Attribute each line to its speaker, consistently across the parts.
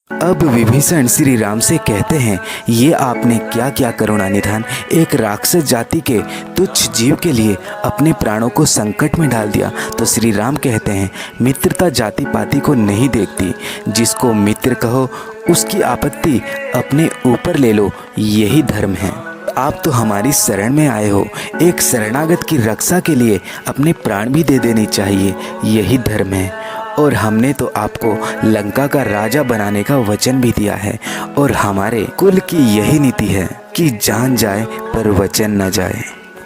Speaker 1: अब विभीषण श्री राम से कहते हैं, ये आपने क्या क्या करुणा निधान, एक राक्षस जाति के तुच्छ जीव के लिए अपने प्राणों को संकट में डाल दिया। तो श्री राम कहते हैं, मित्रता जाति पाति को नहीं देखती, जिसको मित्र कहो उसकी आपत्ति अपने ऊपर ले लो, यही धर्म है। आप तो हमारी शरण में आए हो, एक शरणागत की रक्षा के लिए अपने प्राण भी दे देने चाहिए, यही धर्म है। और हमने तो आपको लंका का राजा बनाने का वचन भी दिया है, और हमारे कुल की यही नीति है कि जान जाए पर वचन न जाए।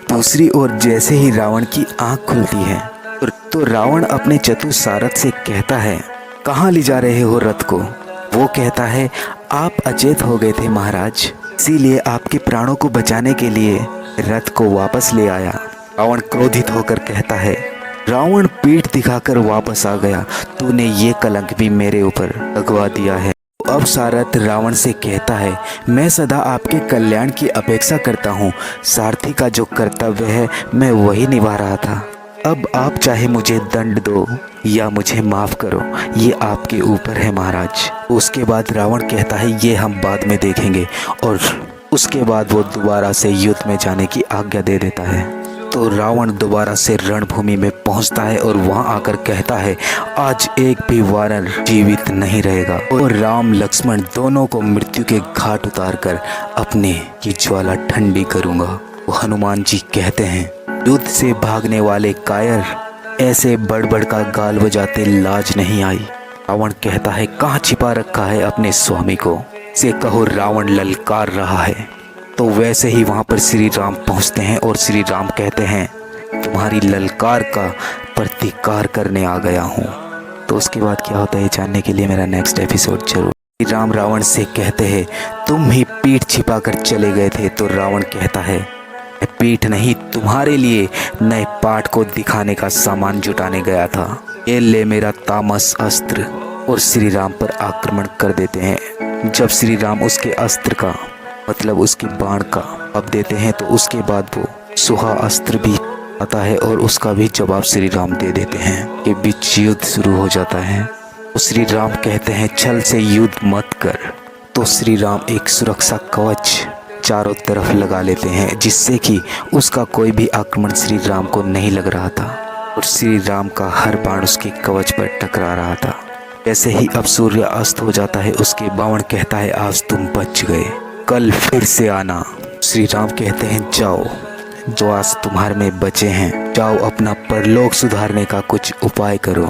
Speaker 1: दूसरी ओर जैसे ही रावण की आंख खुलती है तो रावण अपने चतुर सारथ से कहता है, कहाँ ले जा रहे हो रथ को? वो कहता है, आप अचेत हो गए थे महाराज, इसीलिए आपके प्राणों को बचाने के लिए रथ को वापस ले आया। रावण क्रोधित होकर कहता है, रावण पीठ दिखाकर वापस आ गया, तूने ये कलंक भी मेरे ऊपर लगवा दिया है। अब सारथ रावण से कहता है, मैं सदा आपके कल्याण की अपेक्षा करता हूँ, सारथी का जो कर्तव्य है मैं वही निभा रहा था। अब आप चाहे मुझे दंड दो या मुझे माफ करो, ये आपके ऊपर है महाराज। उसके बाद रावण कहता है, ये हम बाद में देखेंगे, और उसके बाद वो दोबारा से युद्ध में जाने की आज्ञा दे देता है। तो रावण दोबारा से रणभूमि में पहुंचता है और वहां आकर कहता है, आज एक भी वानर जीवित नहीं रहेगा, और राम लक्ष्मण दोनों को मृत्यु के घाट उतारकर अपने की ज्वाला ठंडी करूंगा। वो हनुमान जी कहते हैं, युद्ध से भागने वाले कायर ऐसे बड़बड़ का गाल बजाते लाज नहीं आई। रावण कहता है, कहाँ छिपा रखा है अपने स्वामी को, से कहो रावण ललकार रहा है। तो वैसे ही वहां पर श्री राम पहुंचते हैं और श्री राम कहते हैं, तुम्हारी ललकार का प्रतिकार करने आ गया हूं। तो उसके बाद क्या होता है जानने के लिए मेरा नेक्स्ट एपिसोड जरूर। श्री राम रावण से कहते हैं, तुम ही पीठ छिपा कर चले गए थे। तो रावण कहता है, पीठ नहीं, तुम्हारे लिए नए पाठ को दिखाने का सामान जुटाने गया था, ये ले मेरा तामस अस्त्र। और श्री राम पर आक्रमण कर देते हैं। जब श्री राम उसके अस्त्र का मतलब उसके बाण का जवाब देते हैं तो उसके बाद वो सुहा अस्त्र भी आता है और उसका भी जवाब श्री राम दे देते हैं। के बीच युद्ध शुरू हो जाता है। तो श्री राम कहते हैं, छल से युद्ध मत कर। तो श्री राम एक सुरक्षा कवच चारों तरफ लगा लेते हैं, जिससे कि उसका कोई भी आक्रमण श्री राम को नहीं लग रहा था, और श्री राम का हर बाण उसके कवच पर टकरा रहा था। जैसे ही अब सूर्य अस्त हो जाता है, उसके बाण कहता है, आज तुम बच गए, कल फिर से आना। श्री राम कहते हैं, जाओ, जो आज तुम्हारे में बचे हैं, जाओ अपना परलोक सुधारने का कुछ उपाय करो।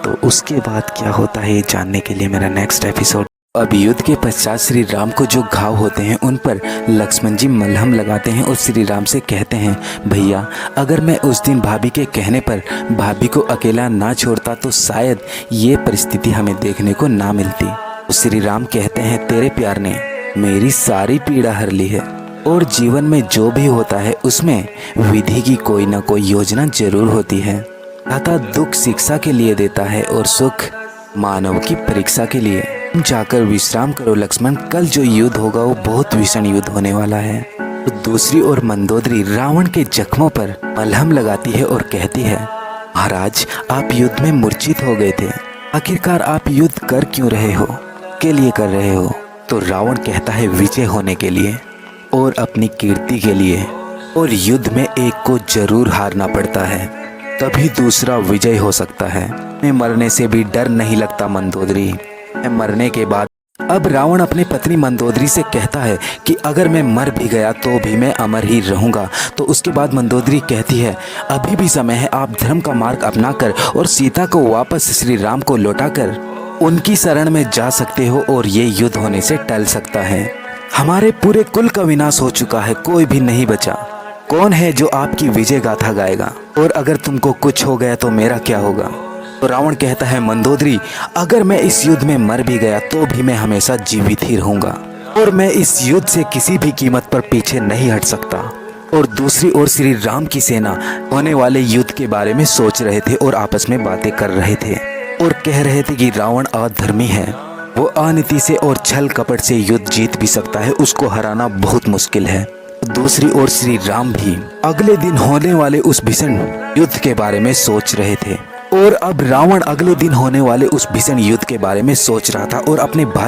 Speaker 1: तो उसके बाद क्या होता है ये जानने के लिए मेरा नेक्स्ट एपिसोड। अब युद्ध के पश्चात श्री राम को जो घाव होते हैं उन पर लक्ष्मण जी मलहम लगाते हैं और श्री राम से कहते हैं, भैया अगर मैं उस दिन भाभी के कहने पर भाभी को अकेला ना छोड़ता तो शायद ये परिस्थिति हमें देखने को ना मिलती। तो श्री राम कहते हैं, तेरे प्यार ने मेरी सारी पीड़ा हर ली है, और जीवन में जो भी होता है उसमें विधि की कोई ना कोई योजना जरूर होती है। दाता दुख शिक्षा के लिए देता है और सुख मानव की परीक्षा के लिए। तुम जाकर विश्राम करो लक्ष्मण, कल जो युद्ध होगा वो बहुत भीषण युद्ध होने वाला है। तो दूसरी ओर मंदोदरी रावण के जख्मों पर मलहम लगाती है और कहती है, महाराज आप युद्ध में मूर्छित हो गए थे, आखिरकार आप युद्ध कर क्यों रहे हो, के लिए कर रहे हो? तो रावण कहता है, विजय होने के लिए और अपनी कीर्ति के लिए, और युद्ध में एक को जरूर हारना पड़ता है, तभी दूसरा विजय हो सकता है। मैं मरने से भी डर नहीं लगता मंदोदरी, मैं मरने के बाद। अब रावण अपनी पत्नी मंदोदरी से कहता है कि अगर मैं मर भी गया तो भी मैं अमर ही रहूंगा। तो उसके बाद मंदोदरी कहती है, अभी भी समय है, आप धर्म का मार्ग अपनाकर और सीता को वापस श्री राम को लौटाकर उनकी शरण में जा सकते हो और ये युद्ध होने से टल सकता है। हमारे पूरे कुल का विनाश हो चुका है, कोई भी नहीं बचा। कौन है जो आपकी विजय गाथा गाएगा? और अगर तुमको कुछ हो गया तो मेरा क्या होगा? तो रावण कहता है, मंदोदरी अगर मैं इस युद्ध में मर भी गया तो भी मैं हमेशा जीवित ही रहूंगा, और मैं इस युद्ध से किसी भी कीमत पर पीछे नहीं हट सकता। और दूसरी ओर श्री राम की सेना होने वाले युद्ध के बारे में सोच रहे थे और आपस में बातें कर रहे थे और कह रहे थे कि रावण अधर्मी है, वो अनीति से और छल कपट से युद्ध जीत भी सकता है, उसको हराना बहुत मुश्किल है। दूसरी ओर श्री राम भी अगले दिन होने वाले उस भीषण युद्ध के बारे में सोच रहे थे, और अब रावण अगले दिन होने वाले उस भीषण युद्ध के बारे में सोच रहा था और अपने भाई